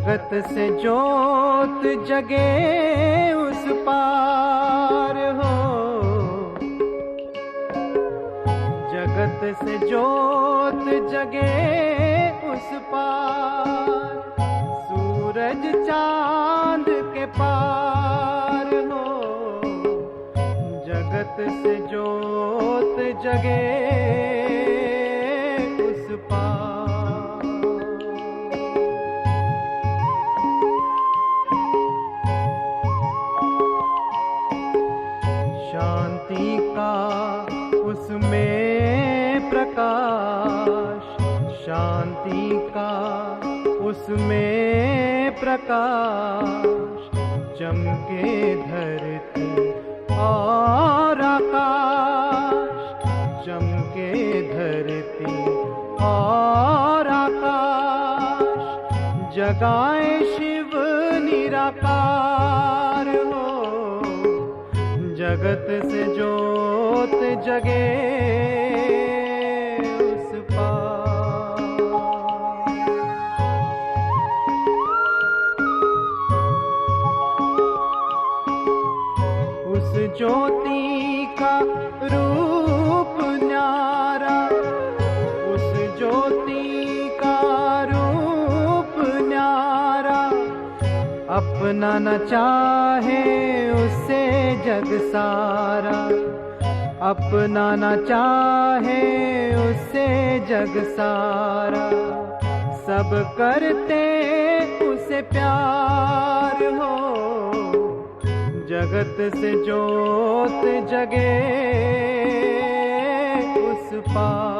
जगत से जोत जगे उस पार हो, जगत से जोत जगे उस पार, सूरज चांद के पार हो, जगत से जोत जगे उस पार। शांति का उसमें प्रकाश, शांति का उसमें प्रकाश, चमके धरती और आकाश, चमके धरती और आकाश, जगाए शिव निराकार हो, जगत से जोत जगे उस पार। उस ज्योति का रूप न्यारा, उस ज्योति का रूप न्यारा, अपना न चाहे उससे जग सारा, अपना न चाहे उससे जग सारा, सब करते उसे प्यार हो, जगत से जोत जगे उस पार।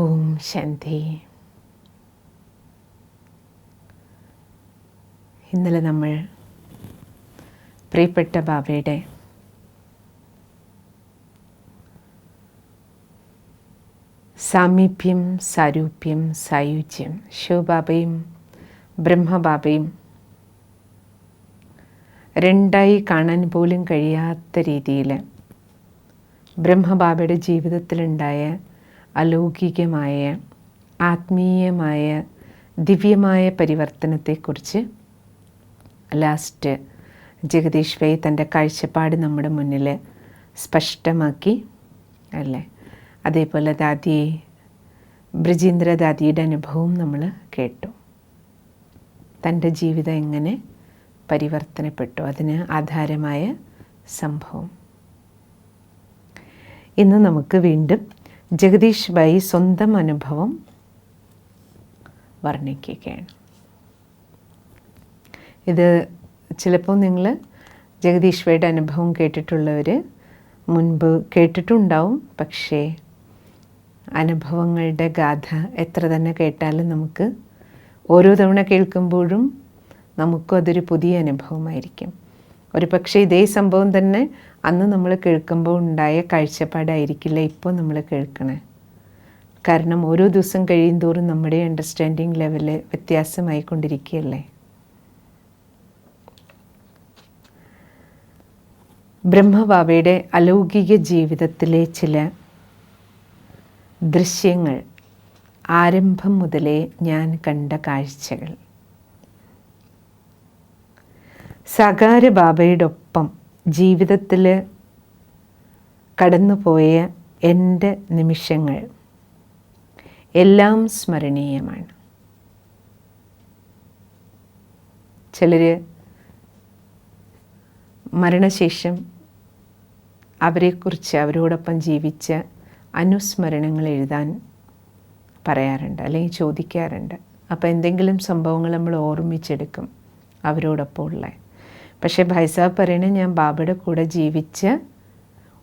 ഓം ശാന്തി. ഇന്നലെ നമ്മൾ പ്രിയപ്പെട്ട ബാബയുടെ സാമീപ്യം, സാരൂപ്യം, സായുജ്യം, ശിവബാബയും ബ്രഹ്മബാബയും രണ്ടായി കാണാൻ പോലും കഴിയാത്ത രീതിയിൽ ബ്രഹ്മബാബയുടെ ജീവിതത്തിലുണ്ടായ അലൗകികമായ ആത്മീയമായ ദിവ്യമായ പരിവർത്തനത്തെക്കുറിച്ച് ലാസ്റ്റ് ജഗദീഷ് ഭായ് തൻ്റെ കാഴ്ചപ്പാട് നമ്മുടെ മുന്നിൽ സ്പഷ്ടമാക്കി അല്ലേ. അതേപോലെ ദാദി ബ്രിജേന്ദ്ര ദാദിയുടെ അനുഭവം നമ്മൾ കേട്ടു. തൻ്റെ ജീവിതം എങ്ങനെ പരിവർത്തനപ്പെട്ടു, അതിന് ആധാരമായ സംഭവം. ഇന്ന് നമുക്ക് വീണ്ടും ജഗദീഷ് ഭായ് സ്വന്തം അനുഭവം വർണ്ണിക്കുകയാണ്. ഇത് ചിലപ്പോൾ നിങ്ങൾ ജഗദീഷ് ഭായിയുടെ അനുഭവം കേട്ടിട്ടുള്ളവർ മുൻപ് കേട്ടിട്ടുണ്ടാവും. പക്ഷേ അനുഭവങ്ങളുടെ ഗാഥ എത്ര തന്നെ കേട്ടാലും നമുക്ക് ഓരോ തവണ കേൾക്കുമ്പോഴും നമുക്കും അതൊരു പുതിയ അനുഭവമായിരിക്കും. ഒരു പക്ഷേ ഇതേ സംഭവം തന്നെ അന്ന് നമ്മൾ കേൾക്കുമ്പോൾ ഉണ്ടായ കാഴ്ചപ്പാടായിരിക്കില്ല ഇപ്പോൾ നമ്മൾ കേൾക്കണേ. കാരണം ഓരോ ദിവസം കഴിയും തോറും നമ്മുടെ അണ്ടർസ്റ്റാൻഡിങ് ലെവല് വ്യത്യാസമായിക്കൊണ്ടിരിക്കുകയല്ലേ. ബ്രഹ്മബാബയുടെ അലൗകിക ജീവിതത്തിലെ ചില ദൃശ്യങ്ങൾ, ആരംഭം മുതലേ ഞാൻ കണ്ട കാഴ്ചകൾ. സാകാര ബാബയോടൊപ്പം ജീവിതത്തിൽ കടന്നുപോയ എൻ്റെ നിമിഷങ്ങൾ എല്ലാം സ്മരണീയമാണ്. ചിലർ മരണശേഷം അവരെക്കുറിച്ച്, അവരോടൊപ്പം ജീവിച്ച അനുസ്മരണങ്ങൾ എഴുതാൻ പറയാറുണ്ട്, അല്ലെങ്കിൽ ചോദിക്കാറുണ്ട്. അപ്പോൾ എന്തെങ്കിലും സംഭവങ്ങൾ നമ്മൾ ഓർമ്മിച്ചെടുക്കും അവരോടൊപ്പം ഉള്ള. പക്ഷേ ഭായ് സാബ് പറയണ, ഞാൻ ബാബയുടെ കൂടെ ജീവിച്ച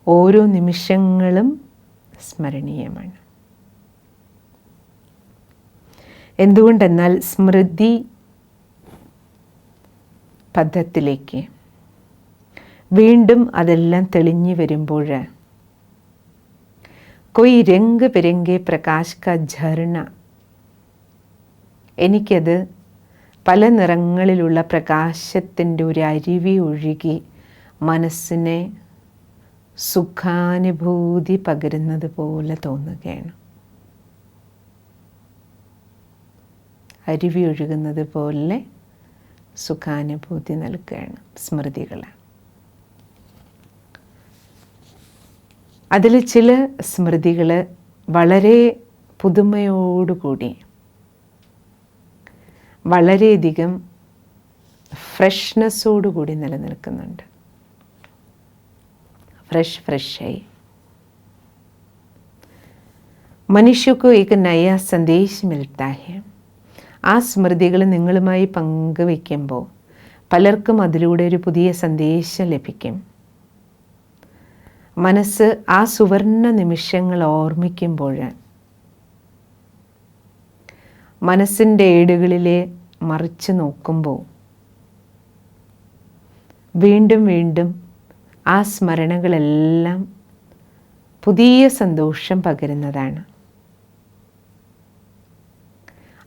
ഓരോ നിമിഷങ്ങളും സ്മരണീയമാണ്. എന്തുകൊണ്ടെന്നാൽ സ്മൃതി പദത്തിലേക്ക് വീണ്ടും അതെല്ലാം തെളിഞ്ഞു വരുമ്പോൾ കൊയ് രംഗ് പിരങ്കെ പ്രകാശ് ക ഝർണ, എനിക്കത് പല നിറങ്ങളിലുള്ള പ്രകാശത്തിൻ്റെ ഒരു അരുവി ഒഴുകി മനസ്സിനെ സുഖാനുഭൂതി പകരുന്നത് പോലെ തോന്നുകയാണ്. അരുവി ഒഴുകുന്നത് പോലെ സുഖാനുഭൂതി നൽകുകയാണ് സ്മൃതികൾ. അതിൽ ചില സ്മൃതികൾ വളരെ പുതുമയോടുകൂടി വളരെയധികം ഫ്രഷ്നെസ്സോടുകൂടി നിലനിൽക്കുന്നുണ്ട്. फ्रेश मनुष्य को एक नया संदेश मिलता है. ആ സ്മൃതികൾ നിങ്ങളുമായി പങ്കുവയ്ക്കുമ്പോൾ പലർക്കും അതിലൂടെ ഒരു പുതിയ സന്ദേശം ലഭിക്കും. മനസ്സ് ആ സുവർണ നിമിഷങ്ങൾ ഓർമ്മിക്കുമ്പോൾ മനസ്സിൻ്റെ ഏടുകളിലെ മറിച്ച് നോക്കുമ്പോൾ വീണ്ടും വീണ്ടും ആ സ്മരണകളെല്ലാം പുതിയ സന്തോഷം പകരുന്നതാണ്.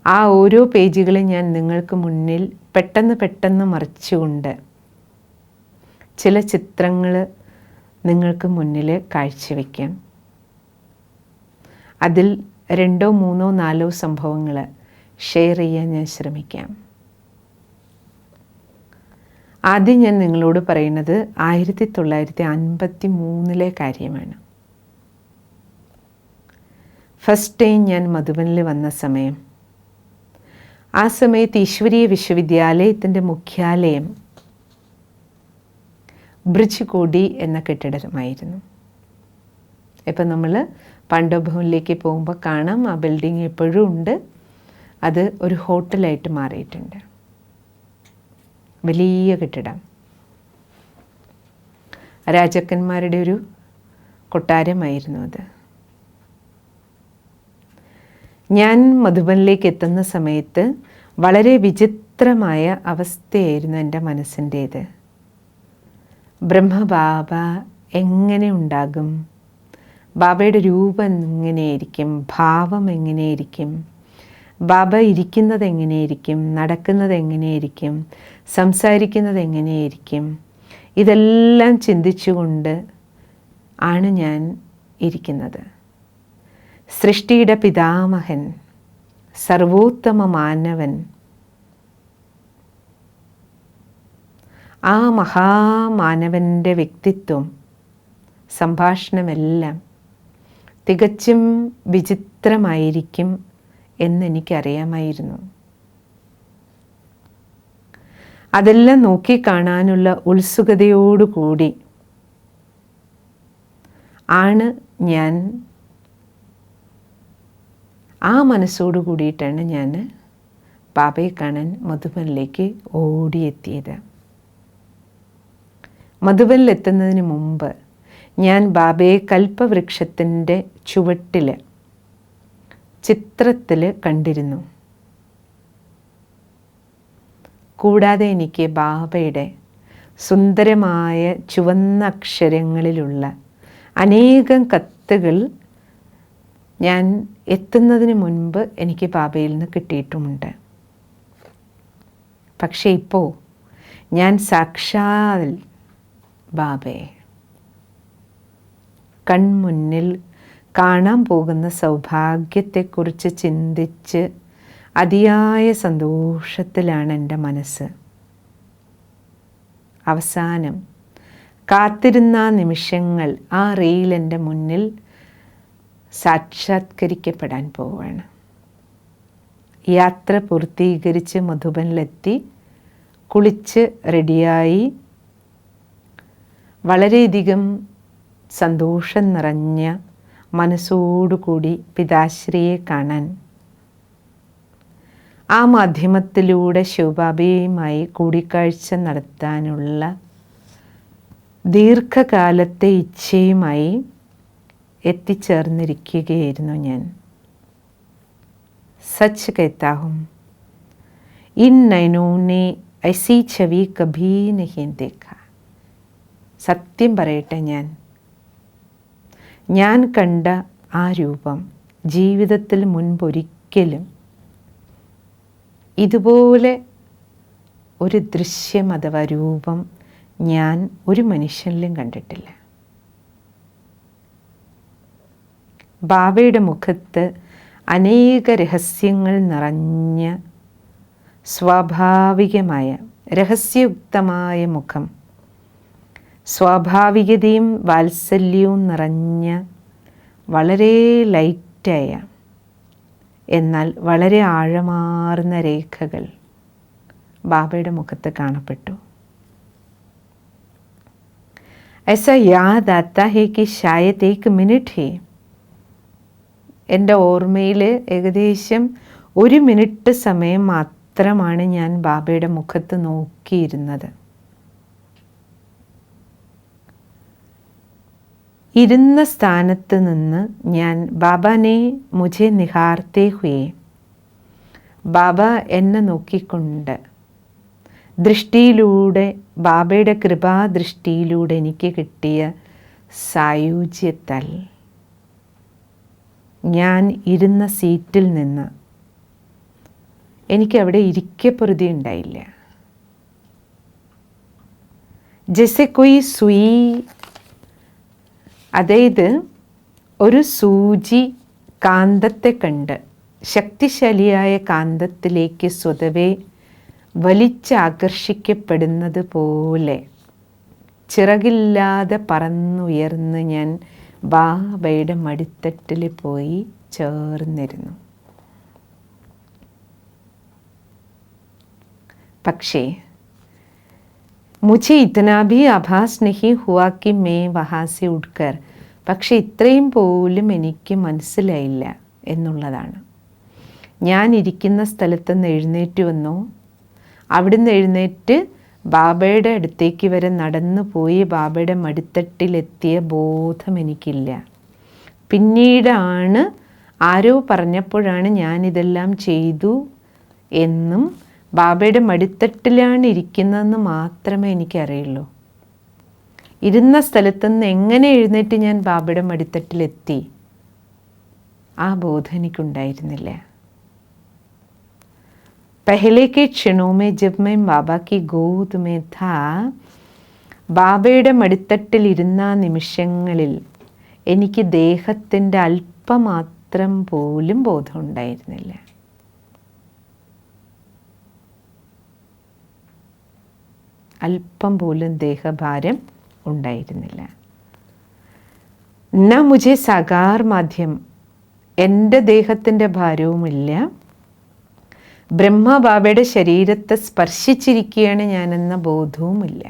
ആ ഓരോ പേജുകളും ഞാൻ നിങ്ങൾക്ക് മുന്നിൽ പെട്ടെന്ന് മറിച്ചുകൊണ്ട് ചില ചിത്രങ്ങൾ നിങ്ങൾക്ക് മുന്നിൽ കാഴ്ചവെക്കാം. അതിൽ 2, 3, 4 സംഭവങ്ങൾ ഷെയർ ചെയ്യാൻ ഞാൻ ശ്രമിക്കാം. ആദ്യം ഞാൻ നിങ്ങളോട് പറയുന്നത് 1953 കാര്യമാണ്. ഫസ്റ്റ് ടൈം ഞാൻ മധുബനിൽ വന്ന സമയം, ആ സമയത്ത് ഈശ്വരീയ വിശ്വവിദ്യാലയത്തിൻ്റെ മുഖ്യാലയം ബ്രിഡ്ജ് കോടി എന്ന കെട്ടിടമായിരുന്നു. ഇപ്പം നമ്മൾ പാണ്ഡവഭവനിലേക്ക് പോകുമ്പോൾ കാണാം, ആ ബിൽഡിംഗ് ഇപ്പോഴും ഉണ്ട്. അത് ഒരു ഹോട്ടലായിട്ട് മാറിയിട്ടുണ്ട്. വലിയ കെട്ടിടം, രാജാക്കന്മാരുടെ ഒരു കൊട്ടാരമായിരുന്നു അത്. ഞാൻ മധുബനിലേക്ക് എത്തുന്ന സമയത്ത് വളരെ വിചിത്രമായ അവസ്ഥയായിരുന്നു എൻ്റെ മനസ്സിൻ്റേത്. ബ്രഹ്മബാബ എങ്ങനെ ഉണ്ടാകും, ബാബയുടെ രൂപം എങ്ങനെയായിരിക്കും, ഭാവം എങ്ങനെയായിരിക്കും, ബാബ ഇരിക്കുന്നത് എങ്ങനെയായിരിക്കും, നടക്കുന്നത് എങ്ങനെയായിരിക്കും, സംസാരിക്കുന്നത് എങ്ങനെയായിരിക്കും, ഇതെല്ലാം ചിന്തിച്ചുകൊണ്ട് ആണ് ഞാൻ ഇരിക്കുന്നത്. സൃഷ്ടിയുടെ പിതാമഹൻ, സർവോത്തമ മാനവൻ, ആ മഹാമാനവൻ്റെ വ്യക്തിത്വം, സംഭാഷണമെല്ലാം തികച്ചും വിചിത്രമായിരിക്കും എന്നെനിക്കറിയാമായിരുന്നു. അതെല്ലാം നോക്കിക്കാണാനുള്ള ഉത്സുകതയോടുകൂടി ആണ് ഞാൻ, ആ മനസ്സോടു കൂടിയിട്ടാണ് ഞാൻ ബാബയെ കാണാൻ മധുബനിലേക്ക് ഓടിയെത്തിയത്. മധുബനിലെത്തുന്നതിന് മുമ്പ് ഞാൻ ബാബയെ കൽപ്പവൃക്ഷത്തിൻ്റെ ചുവട്ടിൽ ചിത്രത്തിൽ കണ്ടിരുന്നു. കൂടാതെ എനിക്ക് ബാബയുടെ സുന്ദരമായ ചുവന്ന അക്ഷരങ്ങളിലുള്ള അനേകം കത്തുകൾ ഞാൻ എത്തുന്നതിന് മുൻപ് എനിക്ക് ബാബയിൽ നിന്ന് കിട്ടിയിട്ടുമുണ്ട്. പക്ഷേ ഇപ്പോൾ ഞാൻ സാക്ഷാൽ ബാബയെ കൺമുന്നിൽ കാണാൻ പോകുന്ന സൗഭാഗ്യത്തെക്കുറിച്ച് ചിന്തിച്ച് അതിയായ സന്തോഷത്തിലാണ് എൻ്റെ മനസ്സ്. അവസാനം കാത്തിരുന്ന നിമിഷങ്ങൾ, ആ റെയിൽ എൻ്റെ മുന്നിൽ സാക്ഷാത്കരിക്കപ്പെടാൻ പോവുകയാണ്. യാത്ര പൂർത്തീകരിച്ച് മധുബനിലെത്തി, കുളിച്ച് റെഡിയായി, വളരെയധികം സന്തോഷം നിറഞ്ഞ മനസ്സോടുകൂടി പിതാശ്രീയെ കാണാൻ ആ മാധ്യമത്തിലൂടെ ശിവബാബയുമായി കൂടിക്കാഴ്ച നടത്താനുള്ള ദീർഘകാലത്തെ ഇച്ഛയുമായി എത്തിച്ചേർന്നിരിക്കുകയായിരുന്നു ഞാൻ. സച്ച് कहता हूँ, इन नैनों ने ऐसी छवि कभी नहीं देखा. സത്യം പറയട്ടെ, ഞാൻ കണ്ട ആ രൂപം ജീവിതത്തിൽ മുൻപൊരിക്കലും ഇതുപോലെ ഒരു ദൃശ്യം അഥവാ രൂപം ഞാൻ ഒരു മനുഷ്യനിലും കണ്ടിട്ടില്ല. ബാബയുടെ മുഖത്ത് അനേക രഹസ്യങ്ങൾ നിറഞ്ഞ സ്വാഭാവികമായ രഹസ്യയുക്തമായ മുഖം, സ്വാഭാവികതയും വാത്സല്യവും നിറഞ്ഞ വളരെ ലൈറ്റായ എന്നാൽ വളരെ ആഴമാർന്ന രേഖകൾ ബാബയുടെ മുഖത്ത് കാണപ്പെട്ടു. ऐसा याद आता है कि शायद एक मिनट है. എൻ്റെ ഓർമ്മയിൽ ഏകദേശം 1 മിനിറ്റ് സമയം മാത്രമാണ് ഞാൻ ബാബയുടെ മുഖത്ത് നോക്കിയിരുന്നത്. ഇരുന്ന സ്ഥാനത്ത് നിന്ന് ഞാൻ ബാബാനെ മുझे നിഹാർത്തേ ഹുയേ, ബാബ എന്നെ നോക്കിക്കൊണ്ട് ദൃഷ്ടിയിലൂടെ, ബാബയുടെ കൃപാദൃഷ്ടിയിലൂടെ എനിക്ക് കിട്ടിയ സായുജ്യത്താൽ ഞാൻ ഇരുന്ന സീറ്റിൽ നിന്ന് എനിക്കവിടെ ഇരിക്കപ്പൊറുതി ഉണ്ടായില്ല. ജെസെ കൊയ് സുയി, അതായത് ഒരു സൂചി കാന്തത്തെ കണ്ട് ശക്തിശാലിയായ കാന്തത്തിലേക്ക് സ്വതവേ വലിച്ചാകർഷിക്കപ്പെടുന്നത് പോലെ ചിറകില്ലാതെ പറന്നുയർന്ന് ഞാൻ ബാബയുടെ മടിത്തട്ടിൽ പോയി ചേർന്നിരുന്നു. പക്ഷേ മുझे इतना भी आभास नहीं हुआ कि मैं वहाँ से उठकर, പക്ഷേ ഇത്രയും പോലും എനിക്ക് മനസ്സിലായില്ല എന്നുള്ളതാണ്. ഞാൻ ഇരിക്കുന്ന സ്ഥലത്തുനിന്ന് എഴുന്നേറ്റ് വന്നു, അവിടുന്ന് എഴുന്നേറ്റ് ബാബയുടെ അടുത്തേക്ക് വരെ നടന്നു പോയി ബാബയുടെ മടിത്തട്ടിലെത്തിയ ബോധം എനിക്കില്ല. പിന്നീടാണ് ആരോ പറഞ്ഞപ്പോഴാണ് ഞാനിതെല്ലാം ചെയ്തു എന്നും ബാബയുടെ മടിത്തട്ടിലാണ് ഇരിക്കുന്നതെന്ന് മാത്രമേ എനിക്കറിയുള്ളൂ. ഇരുന്ന സ്ഥലത്തുനിന്ന് എങ്ങനെ എഴുന്നേറ്റ് ഞാൻ ബാബയുടെ മടിത്തട്ടിലെത്തി, ആ ബോധം എനിക്കുണ്ടായിരുന്നില്ല. पहले के क्षणों में जब मैं बाबा की गोद में था, ബാബയുടെ മടിത്തട്ടിലിരുന്ന നിമിഷങ്ങളിൽ എനിക്ക് ദേഹത്തിൻ്റെ അല്പമാത്രം പോലും ബോധമുണ്ടായിരുന്നില്ല. അല്പം പോലും ദേഹഭാരം ഉണ്ടായിരുന്നില്ല. ന മുझे സാകാർ മാധ്യം, എൻ്റെ ദേഹത്തിൻ്റെ ഭാരവുമില്ല. ബ്രഹ്മ ബാബയുടെ ശരീരത്തെ സ്പർശിച്ചിരിക്കുകയാണ് ഞാനെന്ന ബോധവുമില്ല.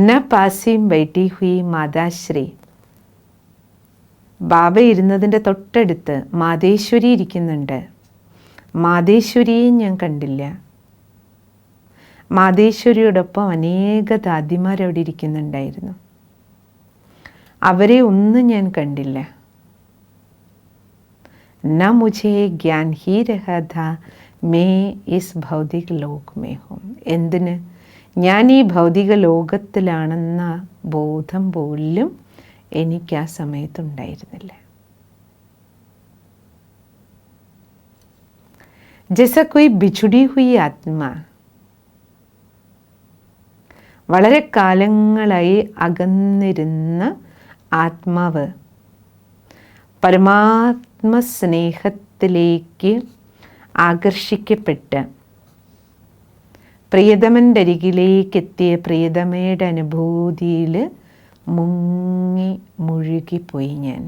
ന പാസിം ബൈറ്റി ഹുയി മാതാശ്രീ, ബാബ ഇരുന്നതിൻ്റെ തൊട്ടടുത്ത് മാതേശ്വരി ഇരിക്കുന്നുണ്ട്. മാതേശ്വരിയെ ഞാൻ കണ്ടില്ല. മാതേശ്വരിയോടൊപ്പം അനേക ദാദിമാരവിടെ ഇരിക്കുന്നുണ്ടായിരുന്നു. അവരെ ഒന്നും ഞാൻ കണ്ടില്ല. ന മുझे ज्ञान ही रहा था मैं इस भौतिक लोक में हूँ. എന്തിന്? ഞാൻ ഈ ഭൗതിക ലോകത്തിലാണെന്ന ബോധം പോലും എനിക്ക് ആ സമയത്തുണ്ടായിരുന്നില്ല. ജैसा कोई बिछुड़ी हुई आत्मा, വളരെ കാലങ്ങളായി അകന്നിരുന്ന ആത്മാവ് പരമാത്മസ്നേഹത്തിലേക്ക് ആകർഷിക്കപ്പെട്ട് പ്രിയതമൻ്റെ അരികിലേക്കെത്തിയ പ്രിയതമയുടെ അനുഭൂതിയിൽ മുഴുകിപ്പോയി ഞാൻ.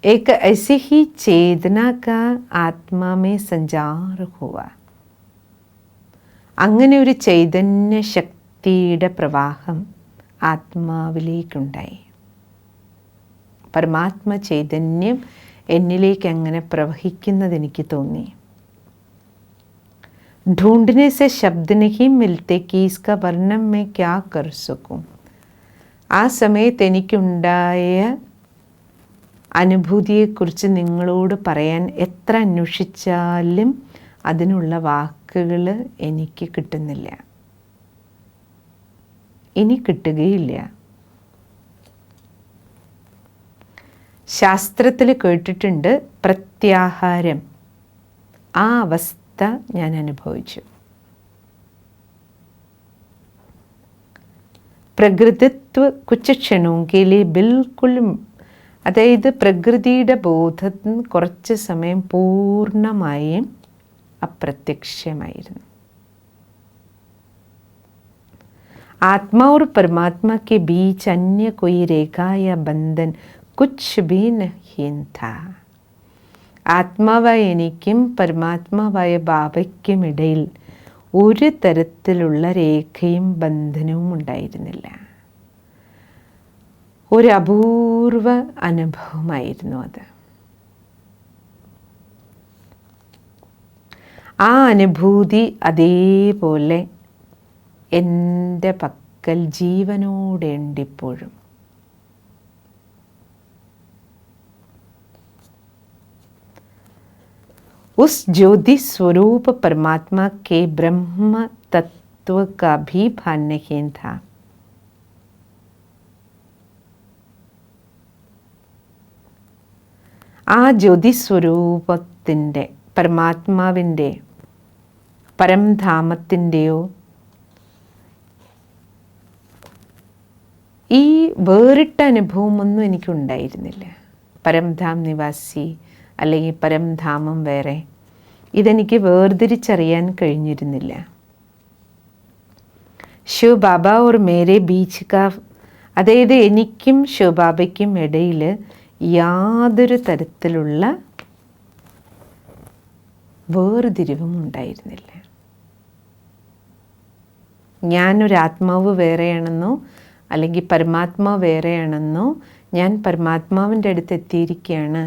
एक ऐसी ही चेतना का आत्मा में संचार हुआ. അങ്ങനെ ഒരു ചൈതന്യ ശക്തിയുടെ പ്രവാഹം ആത്മാവിലേക്കുണ്ടായി. പരമാത്മ ചൈതന്യം എന്നിലേക്ക് അങ്ങനെ പ്രവഹിക്കുന്നത് എനിക്ക് തോന്നി. ढूंढने से शब्द नहीं मिलते कि इसका वर्णन मैं क्या कर सकूं. ആ സമയത്ത് എനിക്കുണ്ടായ അനുഭൂതിയെക്കുറിച്ച് നിങ്ങളോട് പറയാൻ എത്ര അന്വേഷിച്ചാലും അതിനുള്ള വാക്കുകൾ എനിക്ക് കിട്ടുന്നില്ല, ഇനി കിട്ടുകയില്ല. ശാസ്ത്രത്തിൽ കേട്ടിട്ടുണ്ട് പ്രത്യാഹാരം. ആ അവസ്ഥ ഞാൻ അനുഭവിച്ചു. പ്രകൃതിത്വ കുछ ക്ഷണോं के लिए बिल्कुल, അതായത് പ്രകൃതിയുടെ ബോധം കുറച്ച് സമയം പൂർണ്ണമായും അപ്രത്യക്ഷമായിരുന്നു. आत्मा और परमात्मा के बीच अन्य कोई रेखा या बंधन कुछ भी नहीं था. ആത്മാവായ എനിക്കും പരമാത്മാവായ ബാബയ്ക്കും ഇടയിൽ ഒരു തരത്തിലുള്ള രേഖയും ബന്ധനവും ഉണ്ടായിരുന്നില്ല. ഒരു അപൂർവ അനുഭവമായിരുന്നു അത്. ആ അനുഭൂതി അതേപോലെ എൻ്റെ പക്കൽ ജീവനോടെ ഉണ്ടിപ്പോഴും. उस ज्योति स्वरूप परमात्मा के ब्रह्म तत्व का भी भान नहीं था. ആ ജ്യോതി സ്വരൂപത്തിൻ്റെ പരമാത്മാവിൻ്റെ പരംധാമത്തിൻ്റെയോ ഈ വേറിട്ട അനുഭവമൊന്നും എനിക്കുണ്ടായിരുന്നില്ല. പരംധാം നിവാസി അല്ലെങ്കിൽ പരംധാമം വേറെ, ഇതെനിക്ക് വേർതിരിച്ചറിയാൻ കഴിഞ്ഞിരുന്നില്ല. ശിവ് ബാബ ഓർ മേരെ ബീച്ച് കാ, അതായത് എനിക്കും ശിവ് ബാബയ്ക്കും ഇടയിൽ യാതൊരു തരത്തിലുള്ള വേർതിരിവും ഉണ്ടായിരുന്നില്ല. ഞാനൊരു ആത്മാവ് വേറെയാണെന്നോ അല്ലെങ്കിൽ പരമാത്മാവ് വേറെയാണെന്നോ, ഞാൻ പരമാത്മാവിൻ്റെ അടുത്ത് എത്തിയിരിക്കുകയാണ്,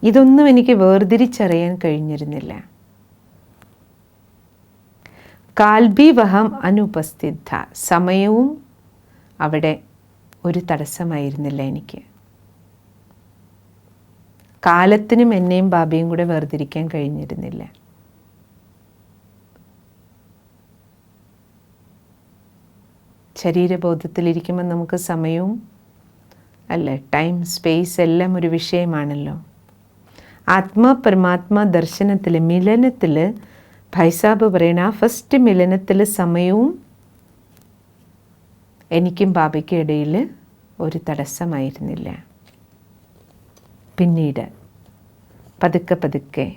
ഇതൊന്നും എനിക്ക് വേർതിരിച്ചറിയാൻ കഴിഞ്ഞിരുന്നില്ല. കാൽബി വഹം അനുപസ്ഥിത, സമയവും അവിടെ ഒരു തടസ്സമായിരുന്നില്ല എനിക്ക്. കാലത്തിനും എന്നെയും ബാബയും കൂടെ വേർതിരിക്കാൻ കഴിഞ്ഞിരുന്നില്ല. ശരീരബോധത്തിലിരിക്കുമ്പോൾ നമുക്ക് സമയവും അല്ലേ, ടൈം സ്പേസ് എല്ലാം ഒരു വിഷയമാണല്ലോ. ആത്മാ പരമാത്മാ ദർശനത്തിൽ മിലനത്തിൽ ഭൈസാബ് പറയണ ആ ഫസ്റ്റ് മിലനത്തിൽ സമയവും എനിക്കും ബാബയ്ക്കും ഇടയിൽ ഒരു തടസ്സമായിരുന്നില്ല. പിന്നീട് പതുക്കെ പതുക്കെ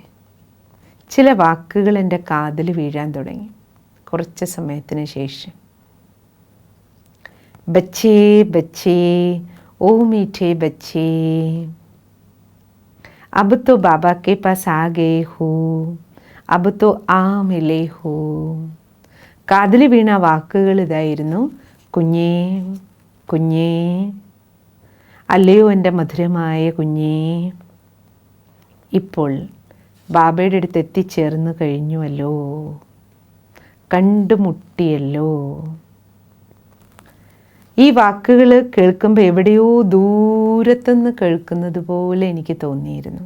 ചില വാക്കുകൾ എൻ്റെ കാതിൽ വീഴാൻ തുടങ്ങി. കുറച്ച് സമയത്തിന് ശേഷം, ബച്ചേ ബച്ചേ ഓ മീഠേ ബച്ചേ, अब तो बाबा के पास आ गए हो, अब तो आ मिले हो. കാതിൽ വീണ വാക്കുകൾ ഇതായിരുന്നു: കുഞ്ഞേ കുഞ്ഞേ, അല്ലയോ എൻ്റെ മധുരമായ കുഞ്ഞേ, ഇപ്പോൾ ബാബയുടെ അടുത്ത് എത്തിച്ചേർന്ന് കഴിഞ്ഞുവല്ലോ, കണ്ടുമുട്ടിയല്ലോ. ഈ വാക്കുകൾ കേൾക്കുമ്പോൾ എവിടെയോ ദൂരത്തുനിന്ന് കേൾക്കുന്നത് പോലെ എനിക്ക് തോന്നിയിരുന്നു.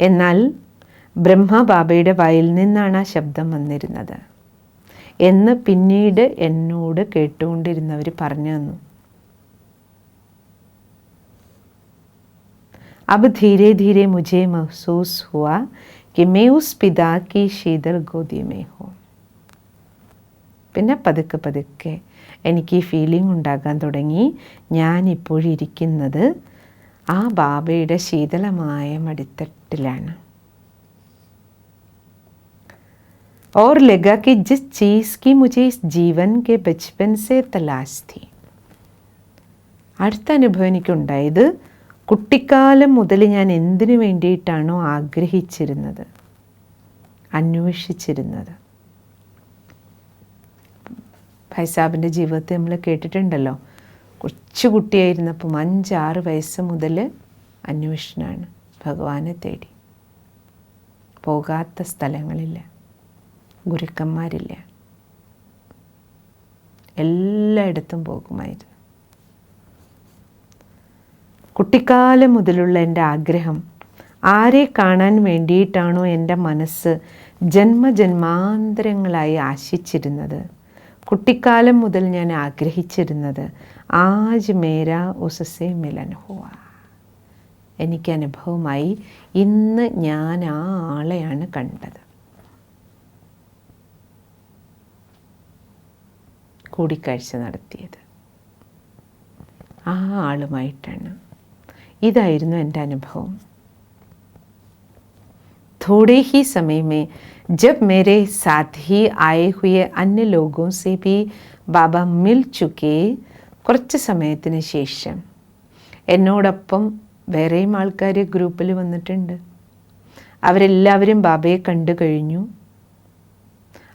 എന്നാൽ ബ്രഹ്മ ബാബയുടെ വായിൽ നിന്നാണ് ആ ശബ്ദം വന്നിരുന്നത് എന്ന് പിന്നീട് എന്നോട് കേട്ടുകൊണ്ടിരുന്നവർ പറഞ്ഞു തന്നു. अब धीरे धीरे मुझे महसूस हुआ कि मैं उस पिता की शीतल गोदी में हूँ. പിന്നെ പതുക്കെ പതുക്കെ എനിക്ക് ഈ ഫീലിംഗ് ഉണ്ടാകാൻ തുടങ്ങി, ഞാനിപ്പോഴിരിക്കുന്നത് ആ ബാബയുടെ ശീതളമായ മടിത്തട്ടിലാണ്. और लगा कि जिस चीज़ की मुझे इस जीवन के बचपन से तलाश थी. അടുത്ത അനുഭവം എനിക്കുണ്ടായത്, കുട്ടിക്കാലം മുതൽ ഞാൻ എന്തിനു വേണ്ടിയിട്ടാണോ ആഗ്രഹിച്ചിരുന്നത്, അന്വേഷിച്ചിരുന്നത്. ഭൈസാബിൻ്റെ ജീവിതത്തെ നമ്മൾ കേട്ടിട്ടുണ്ടല്ലോ. കൊച്ചുകുട്ടിയായിരുന്നപ്പം 5-6 വയസ്സ് മുതൽ അന്വേഷണമാണ്, ഭഗവാനെ തേടി. പോകാത്ത സ്ഥലങ്ങളില്ല, ഗുരുക്കന്മാരില്ല, എല്ലായിടത്തും പോകുമായിരുന്നു. കുട്ടിക്കാലം മുതലുള്ള എൻ്റെ ആഗ്രഹം, ആരെ കാണാൻ വേണ്ടിയിട്ടാണോ എൻ്റെ മനസ്സ് ജന്മജന്മാന്തരങ്ങളായി ആശിച്ചിരുന്നത്, കുട്ടിക്കാലം മുതൽ ഞാൻ ആഗ്രഹിച്ചിരുന്നത്, ആജ് മേരാ ഉസസെ മിലൻ ഹുവ, എനിക്ക് അനുഭവമായി. ഇന്ന് ഞാൻ ആ ആളെയാണ് കണ്ടത്. കൂടിക്കാഴ്ച നടത്തിയത്. ആ ആളുമായിട്ടാണ്. ഇതായിരുന്നു എൻ്റെ അനുഭവം. थोड़े ही समय में जब मेरे साथ ही आए हुए अन्य लोगों से भी बाबा मिल चुके, കുറച്ച് സമയത്തിന് ശേഷം എന്നോടൊപ്പം വേറെയും ആൾക്കാർ ഗ്രൂപ്പിൽ വന്നിട്ടുണ്ട്. അവരെല്ലാവരും ബാബയെ കണ്ടു കഴിഞ്ഞു.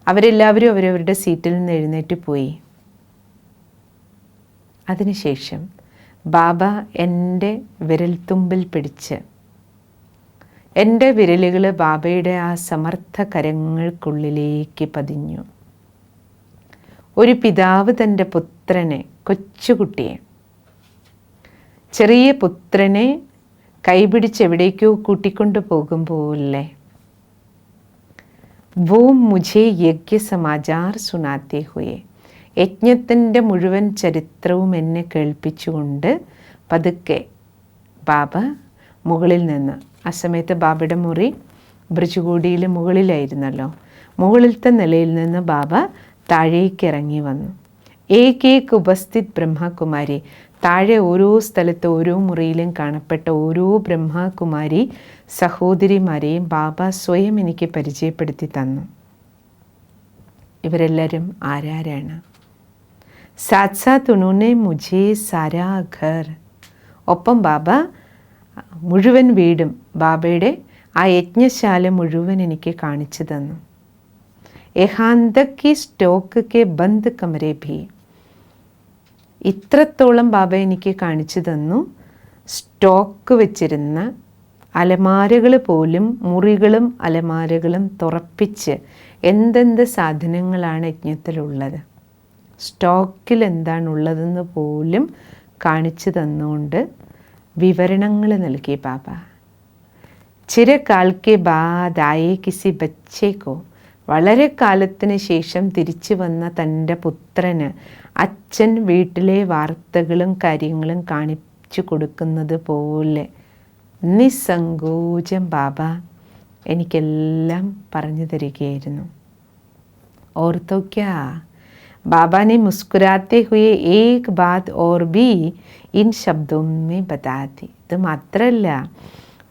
അവരെല്ലാവരും അവരവരുടെ സീറ്റിൽ നിന്ന് എഴുന്നേറ്റ് പോയി. അതിനുശേഷം ബാബ എൻ്റെ വിരൽത്തുമ്പിൽ പിടിച്ച് എൻ്റെ വിരലുകൾ ബാബയുടെ ആ സമർത്ഥ കരങ്ങൾക്കുള്ളിലേക്ക് പതിഞ്ഞു. ഒരു പിതാവ് തൻ്റെ പുത്രനെ, കൊച്ചുകുട്ടിയെ, ചെറിയ പുത്രനെ കൈപിടിച്ച് എവിടേക്കോ കൂട്ടിക്കൊണ്ടു പോകും പോലെ വോ മുझे യജ്ഞ സമാചാർ സുനാത്തെ ഹുയെ, യജ്ഞത്തിൻ്റെ മുഴുവൻ ചരിത്രവും എന്നെ കേൾപ്പിച്ചുകൊണ്ട് പതുക്കെ ബാബ മുകളിൽ നിന്ന്, ആ സമയത്ത് ബാബയുടെ മുറി ബ്രിജുകൂടിയിൽ മുകളിലായിരുന്നല്ലോ, മുകളിലത്തെ നിലയിൽ നിന്ന് ബാബ താഴേക്ക് ഇറങ്ങി വന്നു. ഏകേക് ഉപസ്ഥിത് ബ്രഹ്മകുമാരി, താഴെ ഓരോ സ്ഥലത്ത് ഓരോ മുറിയിലും കാണപ്പെട്ട ഓരോ ബ്രഹ്മകുമാരി സഹോദരിമാരെയും ബാബ സ്വയം എനിക്ക് പരിചയപ്പെടുത്തി തന്നു. ഇവരെല്ലാവരും ആരാരാണ്? സാത്ത് സാത്ത് ഉണോനെ മുझे സാരാ ഘർ, ഒപ്പം ബാബ മുഴുവൻ വീടും, ബാബയുടെ ആ യജ്ഞശാല മുഴുവൻ എനിക്ക് കാണിച്ചു തന്നു. എഹാന്തക്കി സ്റ്റോക്ക് കെ ബന്ദ് കമരെ ഭി, ഇത്രത്തോളം ബാബ എനിക്ക് കാണിച്ചു തന്നു. സ്റ്റോക്ക് വെച്ചിരുന്ന അലമാരകൾ പോലും, മുറികളും അലമാരകളും തുറപ്പിച്ച് എന്തെന്ത് സാധനങ്ങളാണ് യജ്ഞത്തിലുള്ളത്, സ്റ്റോക്കിൽ എന്താണുള്ളതെന്ന് പോലും കാണിച്ചു തന്നുകൊണ്ട് വിവരണങ്ങൾ നൽകി ബാബ. ചിരകാൽ കെ ബാദ് ആയേ കിസി ബച്ചേക്കോ, വളരെ കാലത്തിന് ശേഷം തിരിച്ചു വന്ന തൻ്റെ പുത്രന് അച്ഛൻ വീട്ടിലെ വാർത്തകളും കാര്യങ്ങളും കാണിച്ചു കൊടുക്കുന്നത് പോലെ നിസ്സങ്കോചം ബാബ എനിക്കെല്ലാം പറഞ്ഞു തരികയായിരുന്നു. ഓർത്തോ ക്യാ, बाबा ने मुस्कुराते हुए एक बात और भी इन शब्दों में बता दी. ഇത് മാത്രമല്ല,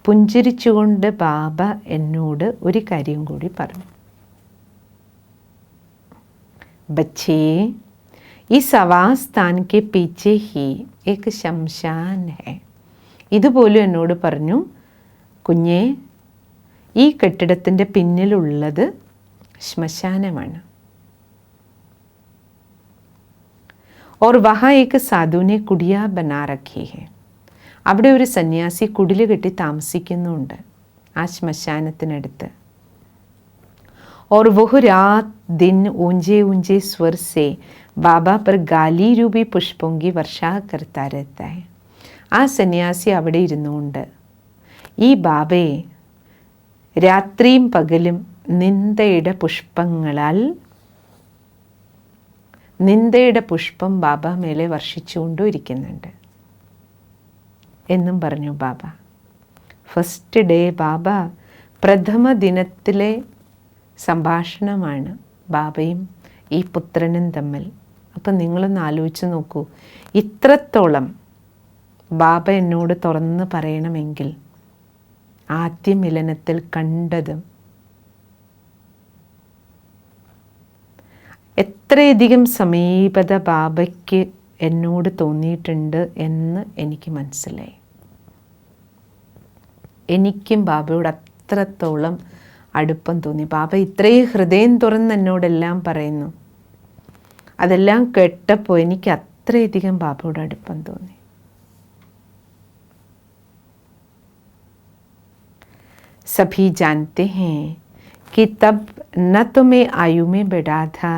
പുഞ്ചിരിച്ചുകൊണ്ട് ബാബ എന്നോട് ഒരു കാര്യം കൂടി പറഞ്ഞു. बच्चे, इस आवास स्थान के पीछे ही एक शमशान है. ഇതുപോലും എന്നോട് പറഞ്ഞു, കുഞ്ഞേ, ഈ കെട്ടിടത്തിൻ്റെ പിന്നിലുള്ളത് ശ്മശാനമാണ്. और वहाँ एक साधु ने कुड़िया बना रखी है. അവിടെ ഒരു സന്യാസി കുടില് കെട്ടി താമസിക്കുന്നുണ്ട് ആ ശ്മശാനത്തിനടുത്ത്. और वह रात दिन ऊंचे ऊंचे स्वर से बाबा पर गाली रूपी पुष्पों की वर्षा करता रहता है. ആ സന്യാസി അവിടെ ഇരുന്നുകൊണ്ട് ഈ ബാബയെ രാത്രിയും പകലും നിന്ദയുടെ പുഷ്പം ബാബ മേലെ വർഷിച്ചുകൊണ്ടും ഇരിക്കുന്നുണ്ട് എന്നും പറഞ്ഞു ബാബ. ഫസ്റ്റ് ഡേ ബാബ, പ്രഥമ ദിനത്തിലെ സംഭാഷണമാണ് ബാബയും ഈ പുത്രനും തമ്മിൽ. അപ്പം നിങ്ങളൊന്ന് ആലോചിച്ച് നോക്കൂ, ഇത്രത്തോളം ബാബ എന്നോട് തുറന്ന് പറയണമെങ്കിൽ ആദ്യ മിലനത്തിൽ കണ്ടതും എത്രയധികം സമീപത ബാബയ്ക്ക് എന്നോട് തോന്നിയിട്ടുണ്ട് എന്ന് എനിക്ക് മനസ്സിലായി. എനിക്കും ബാബയോട് അത്രത്തോളം അടുപ്പം തോന്നി. ബാബ ഇത്രയും ഹൃദയം തുറന്ന് എന്നോടെല്ലാം പറയുന്നു. അതെല്ലാം കേട്ടപ്പോൾ എനിക്ക് അത്രയധികം ബാബയോട് അടുപ്പം തോന്നി. सभी जानते हैं कि तब न तो मैं आयु में बड़ा था.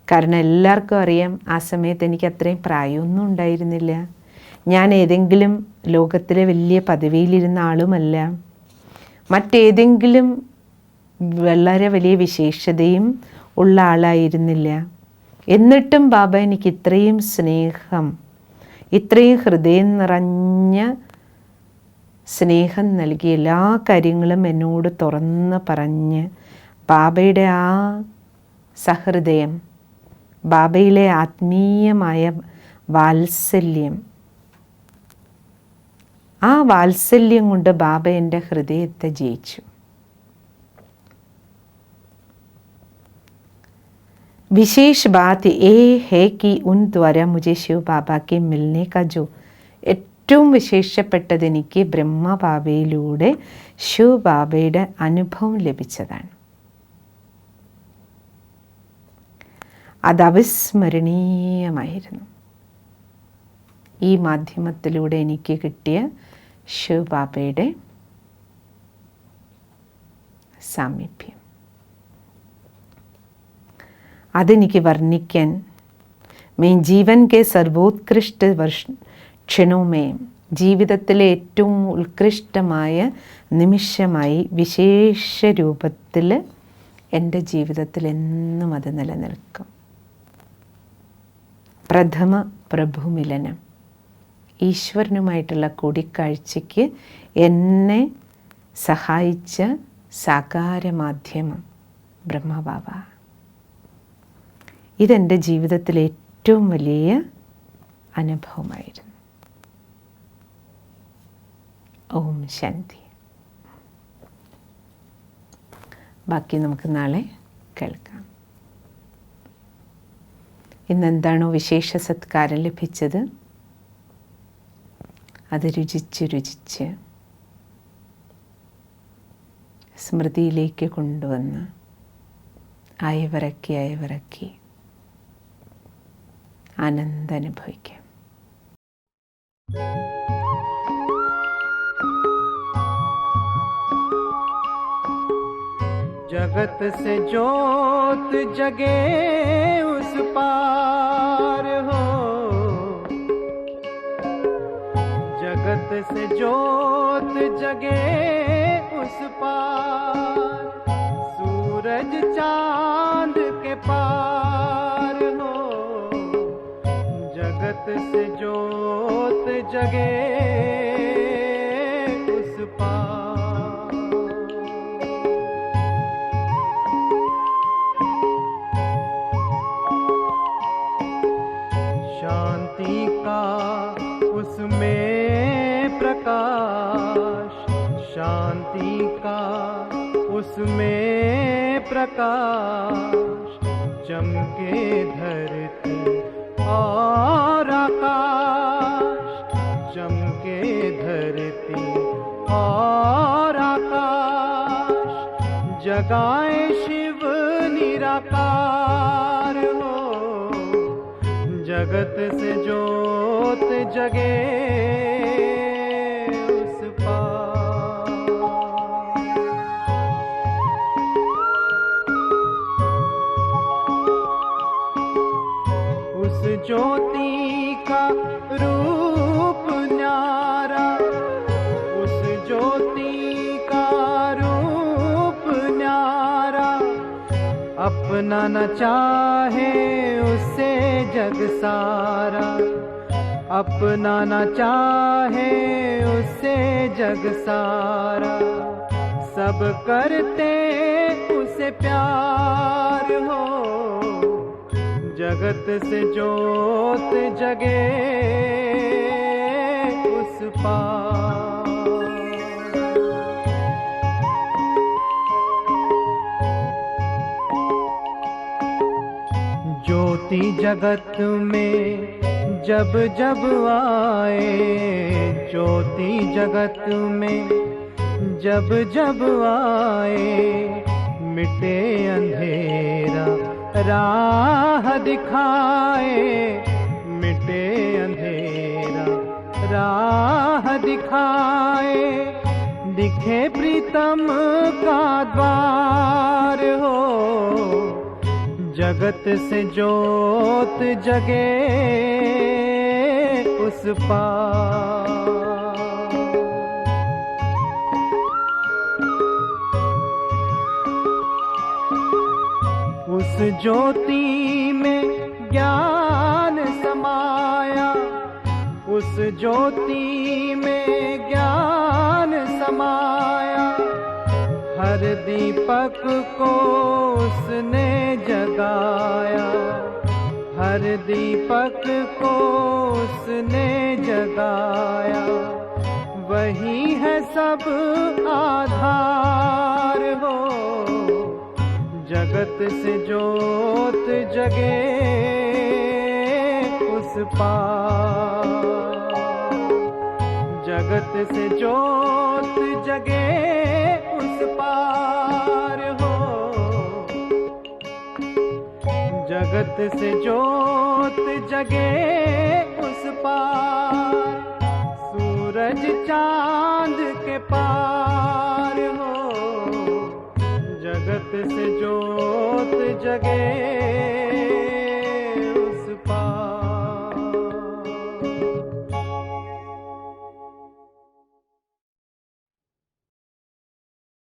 കാരണം എല്ലാവർക്കും അറിയാം, ആ സമയത്ത് എനിക്ക് അത്രയും പ്രായമൊന്നും ഉണ്ടായിരുന്നില്ല. ഞാൻ ഏതെങ്കിലും ലോകത്തിലെ വലിയ പദവിയിലിരുന്ന ആളുമല്ല, മറ്റേതെങ്കിലും വളരെ വലിയ വിശേഷതയും ഉള്ള ആളായിരുന്നില്ല. എന്നിട്ടും ബാബ എനിക്ക് ഇത്രയും സ്നേഹം, ഇത്രയും ഹൃദയം നിറഞ്ഞ സ്നേഹം നൽകി എല്ലാ കാര്യങ്ങളും എന്നോട് തുറന്ന് പറഞ്ഞ് ബാബയുടെ ആ സഹൃദയം ബാബയിലെ ആത്മീയമായ വാത്സല്യം, ആ വാത്സല്യം കൊണ്ട് ബാബ എൻ്റെ ഹൃദയത്തെ ജയിച്ചു. विशेष बात ये है कि उन द्वारा मुझे शिव बाबा के मिलने का जो ഏറ്റവും വിശേഷപ്പെട്ടത് എനിക്ക് ബ്രഹ്മബാബയിലൂടെ ശിവ് ബാബയുടെ അനുഭവം ലഭിച്ചതാണ്. അത് അവിസ്മരണീയമായിരുന്നു. ഈ മാധ്യമത്തിലൂടെ എനിക്ക് കിട്ടിയ ശിവ് ബാബയുടെ സാമീപ്യം അതെനിക്ക് വർണ്ണിക്കാൻ मैं जीवन के सर्वोत्कृष्ट ക്ഷണോ മേ, ജീവിതത്തിലെ ഏറ്റവും ഉത്കൃഷ്ടമായ നിമിഷമായി വിശേഷ രൂപത്തിൽ എൻ്റെ ജീവിതത്തിൽ എന്നും അത് നിലനിൽക്കും. പ്രഥമ പ്രഭുമിലനം, ഈശ്വരനുമായിട്ടുള്ള കൂടിക്കാഴ്ചയ്ക്ക് എന്നെ സഹായിച്ച സാകാരമാധ്യമം ബ്രഹ്മബാബ. ഇതെൻ്റെ ജീവിതത്തിലെ ഏറ്റവും വലിയ അനുഭവമായിരുന്നു. ഓം ശാന്തി. ബാക്കി നമുക്ക് നാളെ കേൾക്കാം. ഇന്നെന്താണോ വിശേഷ സത്കാരം ലഭിച്ചത് അത് രുചിച്ച് സ്മൃതിയിലേക്ക് കൊണ്ടുവന്ന് അയവിറക്കി ആനന്ദം അനുഭവിക്കാം. जगत से जोत जगे उस पार हो, जगत से जोत जगे उस पार, सूरज चांद के पार हो, जगत से जोत जगे उस पार। शांति का उसमें प्रकाश, शांति का उसमें प्रकाश, चमके धरती और आकाश, चमके धरती और आकाश, जगाए शिव निराकार हो, जगत से जोत जगे उस पार। उस ज्योति का रूप न्यारा, उस ज्योति का रूप न्यारा, अपना न चाहे उससे जग सारा, अपना न चाहे उससे जग सारा, सब करते उसे प्यार हो, जगत से जोत जगे उस पार। ज्योति जगत में जब जब आए, ज्योति जगत में जब जब आए, मिटे अंधेरा राह दिखाए, मिटे अंधेरा राह दिखाए, दिखे प्रीतम का द्वार हो, जगत से जोत जगे उस पार। उस ज्योति में ज्ञान समाया, उस ज्योति में ज्ञान समाया, हर दीपक को उसने जगाया, हर दीपक को उसने जगाया, वही है सब आधार हो। जगत से जोत जगे उस पार, जगत से जोत जगे उस पार हो। जगत से जोत जगे उस पार, सूरज चांद के पार हो। जगत से जोत जगे